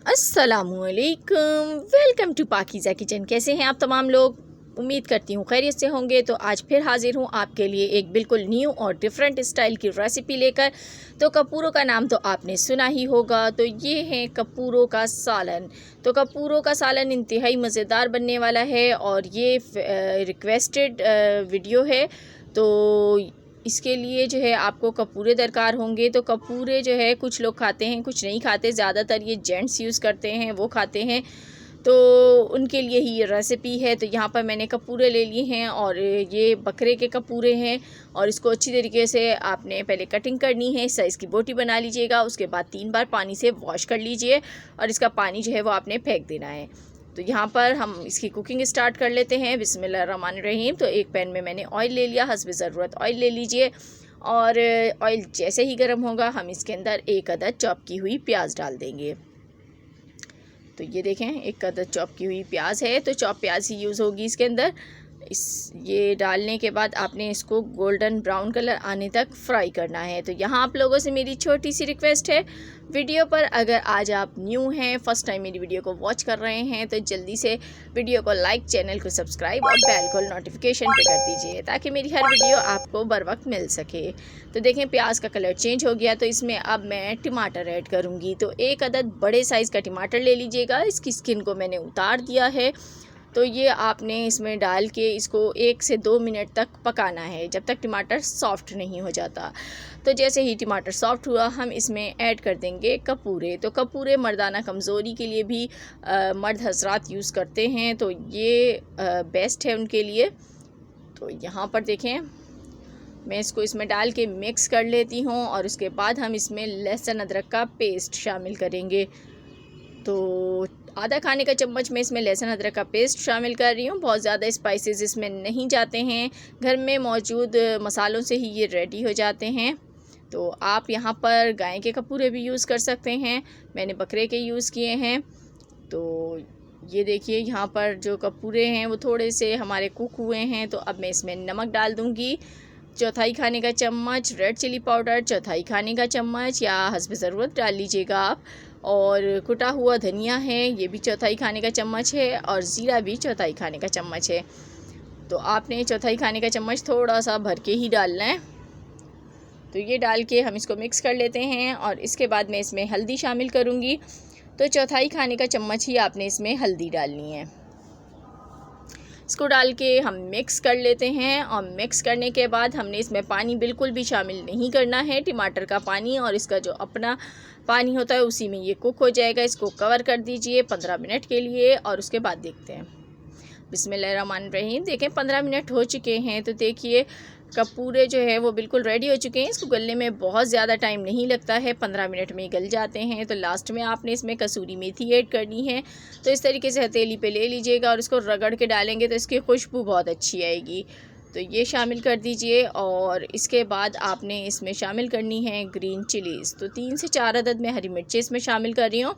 अस्सलामुअलैकुम, welcome to Pakeezah kitchen. कैसे हैं आप तमाम लोग? उम्मीद करती हूँ खैरियत से होंगे। तो आज फिर हाज़िर हूँ आपके लिए एक बिल्कुल न्यू और डिफरेंट स्टाइल की रेसिपी लेकर। तो कपूरों का नाम तो आपने सुना ही होगा। तो ये है कपूरों का सालन। तो कपूरों का सालन इंतहाई मज़ेदार बनने वाला है और ये रिक्वेस्टेड वीडियो है। तो इसके लिए जो है आपको कपूरे दरकार होंगे। तो कपूरे जो है कुछ लोग खाते हैं, कुछ नहीं खाते। ज़्यादातर ये जेंट्स यूज़ करते हैं, वो खाते हैं, तो उनके लिए ही ये रेसिपी है। तो यहाँ पर मैंने कपूरे ले लिए हैं और ये बकरे के कपूरे हैं और इसको अच्छी तरीके से आपने पहले कटिंग करनी है। साइज़ की बोटी बना लीजिएगा। उसके बाद 3 बार पानी से वॉश कर लीजिए और इसका पानी जो है वो आपने फेंक देना है। तो यहाँ पर हम इसकी कुकिंग स्टार्ट कर लेते हैं। बिस्मिल्लाहिर्रहमानिर्रहीम। तो एक पैन में मैंने ऑयल ले लिया, हस्ब ज़रूरत ऑयल ले लीजिए और ऑयल जैसे ही गर्म होगा हम इसके अंदर 1 अदद चॉप की हुई प्याज डाल देंगे। तो ये देखें 1 अदद चॉप की हुई प्याज है, तो चॉप प्याज ही यूज़ होगी इसके अंदर। ये डालने के बाद आपने इसको गोल्डन ब्राउन कलर आने तक फ्राई करना है। तो यहाँ आप लोगों से मेरी छोटी सी रिक्वेस्ट है, वीडियो पर अगर आज आप न्यू हैं, फ़र्स्ट टाइम मेरी वीडियो को वॉच कर रहे हैं, तो जल्दी से वीडियो को लाइक, चैनल को सब्सक्राइब और बेल को नोटिफिकेशन पे कर दीजिए ताकि मेरी हर वीडियो आपको बर वक्त मिल सके। तो देखें प्याज का कलर चेंज हो गया। तो इसमें अब मैं टमाटर ऐड करूँगी। तो 1 अदद बड़े साइज़ का टमाटर ले लीजिएगा। इसकी स्किन को मैंने उतार दिया है। तो ये आपने इसमें डाल के इसको 1 से 2 मिनट तक पकाना है, जब तक टमाटर सॉफ़्ट नहीं हो जाता। तो जैसे ही टमाटर सॉफ़्ट हुआ हम इसमें ऐड कर देंगे कपूरे। तो कपूरे मर्दाना कमज़ोरी के लिए भी मर्द हज़रात यूज़ करते हैं, तो ये बेस्ट है उनके लिए। तो यहाँ पर देखें मैं इसको इसमें डाल के मिक्स कर लेती हूँ और उसके बाद हम इसमें लहसुन अदरक का पेस्ट शामिल करेंगे। तो आधा खाने का चम्मच मैं इसमें लहसुन अदरक का पेस्ट शामिल कर रही हूँ। बहुत ज़्यादा स्पाइसेस इसमें नहीं जाते हैं, घर में मौजूद मसालों से ही ये रेडी हो जाते हैं। तो आप यहाँ पर गाय के कपूरे भी यूज़ कर सकते हैं, मैंने बकरे के यूज़ किए हैं। तो ये देखिए यहाँ पर जो कपूरे हैं वो थोड़े से हमारे कुक हुए हैं। तो अब मैं इसमें नमक डाल दूँगी, 1/4 खाने का चम्मच। रेड चिली पाउडर 1/4 खाने का चम्मच या हस्ब ज़रूरत डाल लीजिएगा आप। और कुटा हुआ धनिया है, ये भी 1/4 खाने का चम्मच है और ज़ीरा भी 1/4 खाने का चम्मच है। तो आपने 1/4 खाने का चम्मच थोड़ा सा भर के ही डालना है। तो ये डाल के हम इसको मिक्स कर लेते हैं और इसके बाद मैं इसमें हल्दी शामिल करूँगी। तो 1/4 खाने का चम्मच ही आपने इसमें हल्दी डालनी है। इसको डाल के हम मिक्स कर लेते हैं और मिक्स करने के बाद हमने इसमें पानी बिल्कुल भी शामिल नहीं करना है। टमाटर का पानी और इसका जो अपना पानी होता है उसी में ये कुक हो जाएगा। इसको कवर कर दीजिए 15 मिनट के लिए और उसके बाद देखते हैं। बिस्मिल्लाहिर्रहमानिर्रहीम। देखें 15 मिनट हो चुके हैं। तो देखिए कपूरे जो है वो बिल्कुल रेडी हो चुके हैं। इसको गलने में बहुत ज़्यादा टाइम नहीं लगता है, 15 मिनट में गल जाते हैं। तो लास्ट में आपने इसमें कसूरी मेथी ऐड करनी है। तो इस तरीके से हथेली पे ले लीजिएगा और इसको रगड़ के डालेंगे तो इसकी खुशबू बहुत अच्छी आएगी। तो ये शामिल कर दीजिए और इसके बाद आपने इसमें शामिल करनी है ग्रीन चिलीज़। तो 3 से 4 अदद में हरी मिर्चें इसमें शामिल कर रही हूँ।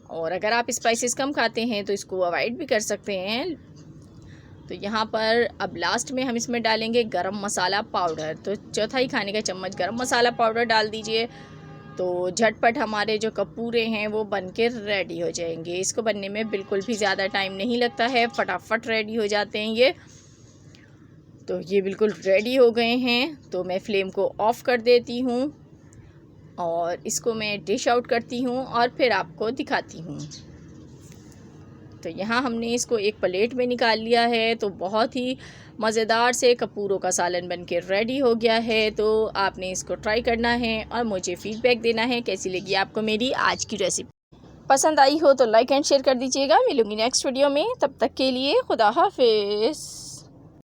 और अगर आप स्पाइसेस कम खाते हैं तो इसको अवॉइड भी कर सकते हैं। तो यहाँ पर अब लास्ट में हम इसमें डालेंगे गरम मसाला पाउडर। तो 1/4 खाने का चम्मच गरम मसाला पाउडर डाल दीजिए। तो झटपट हमारे जो कपूरे हैं वो बन के रेडी हो जाएंगे। इसको बनने में बिल्कुल भी ज़्यादा टाइम नहीं लगता है, फटाफट रेडी हो जाते हैं ये। तो ये बिल्कुल रेडी हो गए हैं। तो मैं फ्लेम को ऑफ़ कर देती हूँ और इसको मैं डिश आउट करती हूँ और फिर आपको दिखाती हूँ। तो यहाँ हमने इसको एक प्लेट में निकाल लिया है। तो बहुत ही मज़ेदार से कपूरों का सालन बन के रेडी हो गया है। तो आपने इसको ट्राई करना है और मुझे फ़ीडबैक देना है कैसी लगी आपको मेरी आज की रेसिपी। पसंद आई हो तो लाइक एंड शेयर कर दीजिएगा। मिलूँगी नेक्स्ट वीडियो में, तब तक के लिए खुदा हाफिज़।